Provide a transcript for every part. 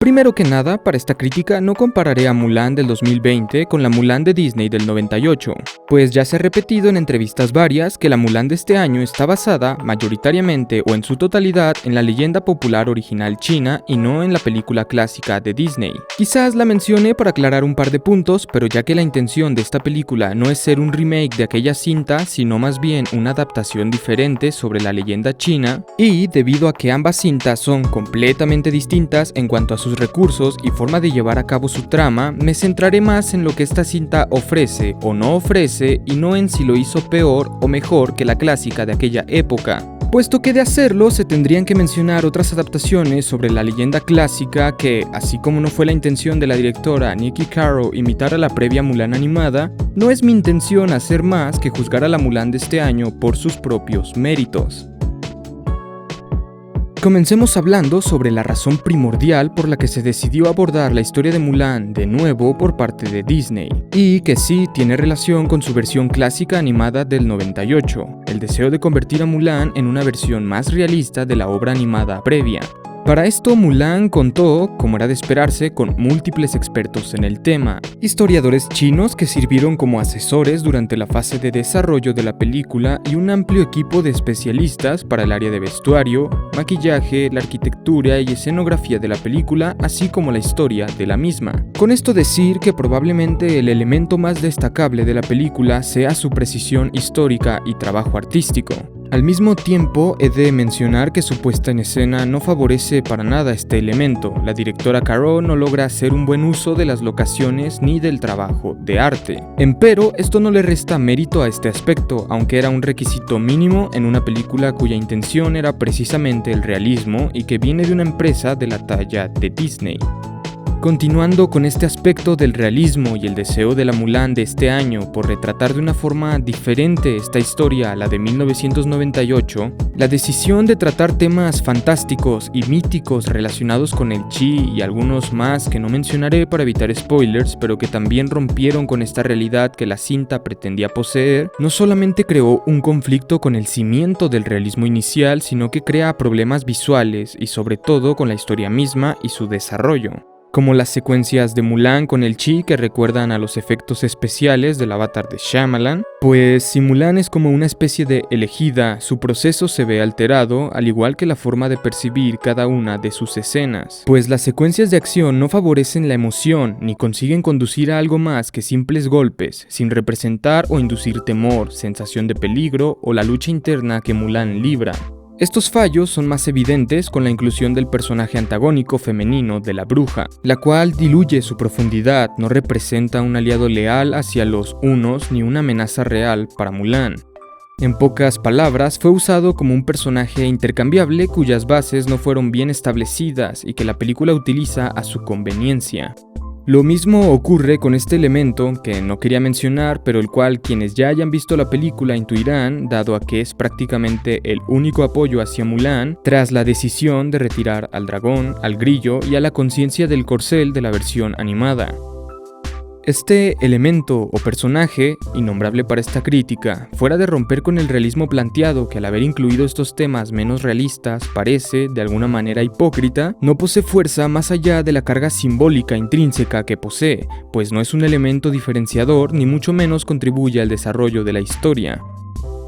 Primero que nada, para esta crítica no compararé a Mulan del 2020 con la Mulan de Disney del 98, pues ya se ha repetido en entrevistas varias que la Mulan de este año está basada mayoritariamente o en su totalidad en la leyenda popular original china y no en la película clásica de Disney. Quizás la mencione para aclarar un par de puntos, pero ya que la intención de esta película no es ser un remake de aquella cinta, sino más bien una adaptación diferente sobre la leyenda china, y debido a que ambas cintas son completamente distintas en cuanto a sus recursos y forma de llevar a cabo su trama, me centraré más en lo que esta cinta ofrece o no ofrece y no en si lo hizo peor o mejor que la clásica de aquella época, puesto que de hacerlo se tendrían que mencionar otras adaptaciones sobre la leyenda clásica que, así como no fue la intención de la directora Niki Caro imitar a la previa Mulan animada, no es mi intención hacer más que juzgar a la Mulan de este año por sus propios méritos. Comencemos hablando sobre la razón primordial por la que se decidió abordar la historia de Mulan de nuevo por parte de Disney, y que sí tiene relación con su versión clásica animada del 98, el deseo de convertir a Mulan en una versión más realista de la obra animada previa. Para esto, Mulan contó, como era de esperarse, con múltiples expertos en el tema, historiadores chinos que sirvieron como asesores durante la fase de desarrollo de la película y un amplio equipo de especialistas para el área de vestuario, maquillaje, la arquitectura y escenografía de la película, así como la historia de la misma. Con esto decir que probablemente el elemento más destacable de la película sea su precisión histórica y trabajo artístico. Al mismo tiempo, he de mencionar que su puesta en escena no favorece para nada este elemento. La directora Caro no logra hacer un buen uso de las locaciones ni del trabajo de arte. Empero, esto no le resta mérito a este aspecto, aunque era un requisito mínimo en una película cuya intención era precisamente el realismo y que viene de una empresa de la talla de Disney. Continuando con este aspecto del realismo y el deseo de la Mulan de este año por retratar de una forma diferente esta historia a la de 1998, la decisión de tratar temas fantásticos y míticos relacionados con el chi y algunos más que no mencionaré para evitar spoilers, pero que también rompieron con esta realidad que la cinta pretendía poseer, no solamente creó un conflicto con el cimiento del realismo inicial, sino que crea problemas visuales y sobre todo con la historia misma y su desarrollo, como las secuencias de Mulan con el chi que recuerdan a los efectos especiales del Avatar de Shyamalan, pues si Mulan es como una especie de elegida, su proceso se ve alterado, al igual que la forma de percibir cada una de sus escenas, pues las secuencias de acción no favorecen la emoción ni consiguen conducir a algo más que simples golpes, sin representar o inducir temor, sensación de peligro o la lucha interna que Mulan libra. Estos fallos son más evidentes con la inclusión del personaje antagónico femenino de la bruja, la cual diluye su profundidad, no representa un aliado leal hacia los hunos ni una amenaza real para Mulan. En pocas palabras, fue usado como un personaje intercambiable cuyas bases no fueron bien establecidas y que la película utiliza a su conveniencia. Lo mismo ocurre con este elemento que no quería mencionar, pero el cual quienes ya hayan visto la película intuirán, dado a que es prácticamente el único apoyo hacia Mulan, tras la decisión de retirar al dragón, al grillo y a la conciencia del corcel de la versión animada. Este elemento o personaje, innombrable para esta crítica, fuera de romper con el realismo planteado que al haber incluido estos temas menos realistas parece, de alguna manera hipócrita, no posee fuerza más allá de la carga simbólica intrínseca que posee, pues no es un elemento diferenciador ni mucho menos contribuye al desarrollo de la historia.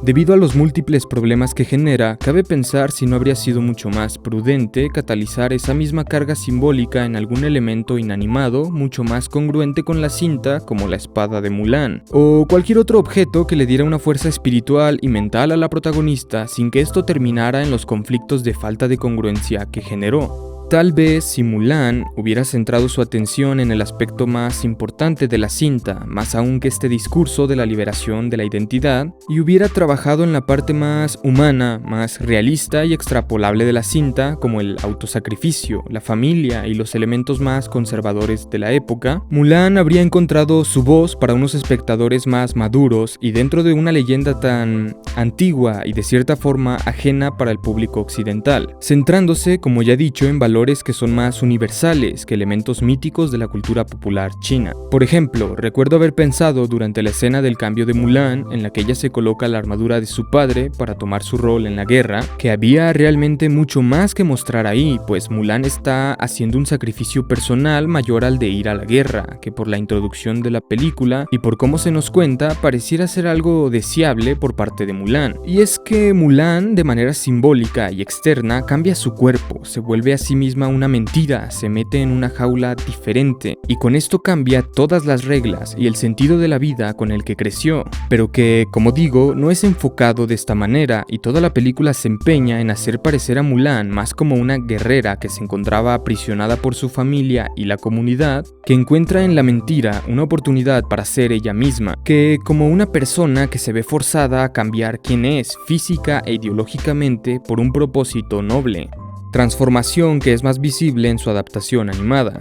Debido a los múltiples problemas que genera, cabe pensar si no habría sido mucho más prudente catalizar esa misma carga simbólica en algún elemento inanimado mucho más congruente con la cinta, como la espada de Mulan, o cualquier otro objeto que le diera una fuerza espiritual y mental a la protagonista sin que esto terminara en los conflictos de falta de congruencia que generó. Tal vez si Mulan hubiera centrado su atención en el aspecto más importante de la cinta, más aún que este discurso de la liberación de la identidad, y hubiera trabajado en la parte más humana, más realista y extrapolable de la cinta, como el autosacrificio, la familia y los elementos más conservadores de la época, Mulan habría encontrado su voz para unos espectadores más maduros y dentro de una leyenda tan antigua y de cierta forma ajena para el público occidental, centrándose, como ya he dicho, en valores valores que son más universales que elementos míticos de la cultura popular china. Por ejemplo, recuerdo haber pensado durante la escena del cambio de Mulan, en la que ella se coloca la armadura de su padre para tomar su rol en la guerra, que había realmente mucho más que mostrar ahí, pues Mulan está haciendo un sacrificio personal mayor al de ir a la guerra, que por la introducción de la película y por cómo se nos cuenta, pareciera ser algo deseable por parte de Mulan. Y es que Mulan, de manera simbólica y externa, cambia su cuerpo, se vuelve a sí misma una mentira, se mete en una jaula diferente, y con esto cambia todas las reglas y el sentido de la vida con el que creció, pero que, como digo, no es enfocado de esta manera, y toda la película se empeña en hacer parecer a Mulan más como una guerrera que se encontraba aprisionada por su familia y la comunidad, que encuentra en la mentira una oportunidad para ser ella misma, que como una persona que se ve forzada a cambiar quién es física e ideológicamente por un propósito noble, transformación que es más visible en su adaptación animada.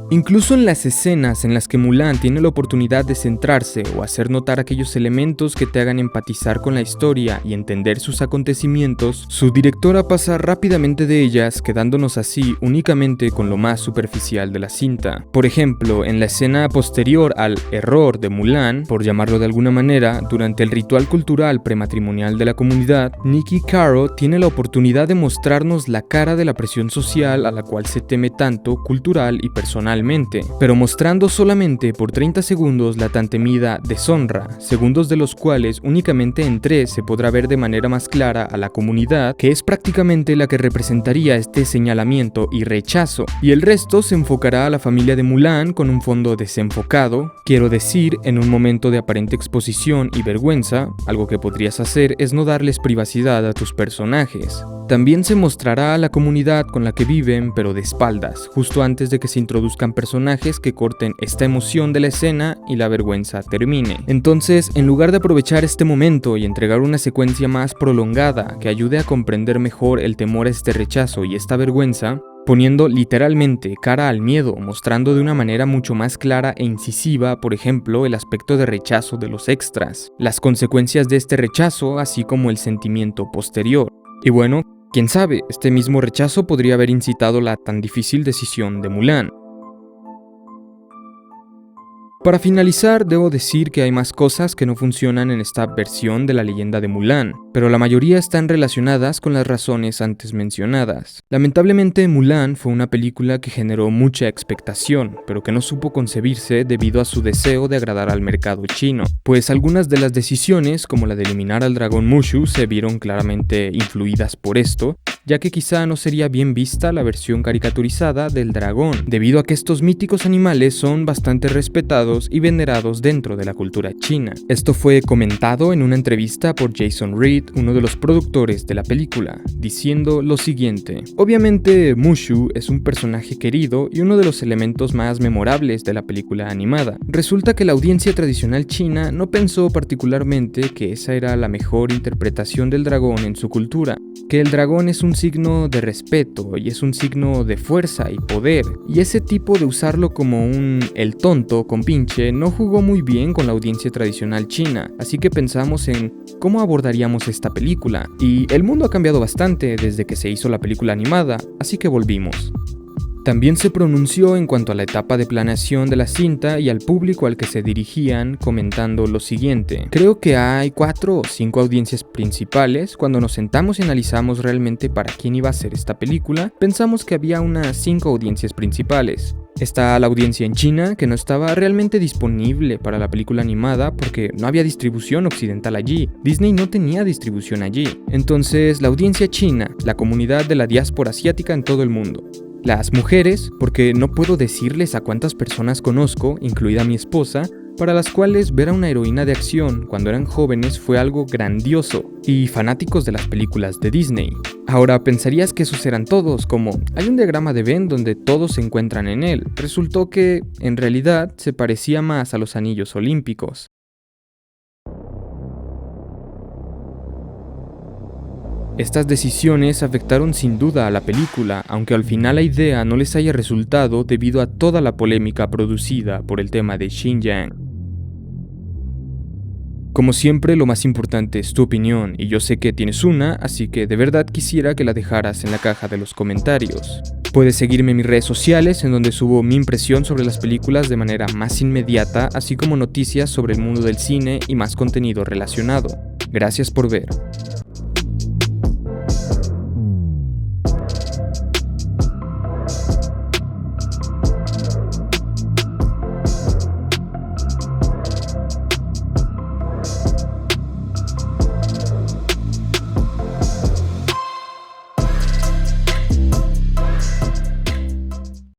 Incluso en las escenas en las que Mulan tiene la oportunidad de centrarse o hacer notar aquellos elementos que te hagan empatizar con la historia y entender sus acontecimientos, su directora pasa rápidamente de ellas, quedándonos así únicamente con lo más superficial de la cinta. Por ejemplo, en la escena posterior al error de Mulan, por llamarlo de alguna manera, durante el ritual cultural prematrimonial de la comunidad, Niki Caro tiene la oportunidad de mostrarnos la cara de la presión social a la cual se teme tanto, cultural y personal, pero mostrando solamente por 30 segundos la tan temida deshonra, segundos de los cuales únicamente en 3 se podrá ver de manera más clara a la comunidad, que es prácticamente la que representaría este señalamiento y rechazo, y el resto se enfocará a la familia de Mulan con un fondo desenfocado, quiero decir, en un momento de aparente exposición y vergüenza. Algo que podrías hacer es no darles privacidad a tus personajes. También se mostrará a la comunidad con la que viven, pero de espaldas, justo antes de que se introduzcan personajes que corten esta emoción de la escena y la vergüenza termine. Entonces, en lugar de aprovechar este momento y entregar una secuencia más prolongada que ayude a comprender mejor el temor a este rechazo y esta vergüenza, poniendo literalmente cara al miedo, mostrando de una manera mucho más clara e incisiva, por ejemplo, el aspecto de rechazo de los extras, las consecuencias de este rechazo, así como el sentimiento posterior. Y bueno, quién sabe, este mismo rechazo podría haber incitado la tan difícil decisión de Mulan. Para finalizar, debo decir que hay más cosas que no funcionan en esta versión de la leyenda de Mulan, pero la mayoría están relacionadas con las razones antes mencionadas. Lamentablemente, Mulan fue una película que generó mucha expectación, pero que no supo concebirse debido a su deseo de agradar al mercado chino, pues algunas de las decisiones, como la de eliminar al dragón Mushu, se vieron claramente influidas por esto, ya que quizá no sería bien vista la versión caricaturizada del dragón, debido a que estos míticos animales son bastante respetados y venerados dentro de la cultura china. Esto fue comentado en una entrevista por Jason Reed, uno de los productores de la película, diciendo lo siguiente: obviamente Mushu es un personaje querido y uno de los elementos más memorables de la película animada. Resulta que la audiencia tradicional china no pensó particularmente que esa era la mejor interpretación del dragón en su cultura, que el dragón es un signo de respeto y es un signo de fuerza y poder, y ese tipo de usarlo como el tonto con pinche no jugó muy bien con la audiencia tradicional china, así que pensamos en cómo abordaríamos esta película, y el mundo ha cambiado bastante desde que se hizo la película animada, así que volvimos. También se pronunció en cuanto a la etapa de planeación de la cinta y al público al que se dirigían, comentando lo siguiente: creo que hay 4 o 5 audiencias principales. Cuando nos sentamos y analizamos realmente para quién iba a ser esta película, pensamos que había unas 5 audiencias principales. Está la audiencia en China, que no estaba realmente disponible para la película animada porque no había distribución occidental allí. Disney no tenía distribución allí. Entonces, la audiencia china, la comunidad de la diáspora asiática en todo el mundo. Las mujeres, porque no puedo decirles a cuántas personas conozco, incluida mi esposa, para las cuales ver a una heroína de acción cuando eran jóvenes fue algo grandioso, y fanáticos de las películas de Disney. Ahora pensarías que esos eran todos, como hay un diagrama de Venn donde todos se encuentran en él. Resultó que, en realidad, se parecía más a los anillos olímpicos. Estas decisiones afectaron sin duda a la película, aunque al final la idea no les haya resultado debido a toda la polémica producida por el tema de Xinjiang. Como siempre, lo más importante es tu opinión, y yo sé que tienes una, así que de verdad quisiera que la dejaras en la caja de los comentarios. Puedes seguirme en mis redes sociales, en donde subo mi impresión sobre las películas de manera más inmediata, así como noticias sobre el mundo del cine y más contenido relacionado. Gracias por ver.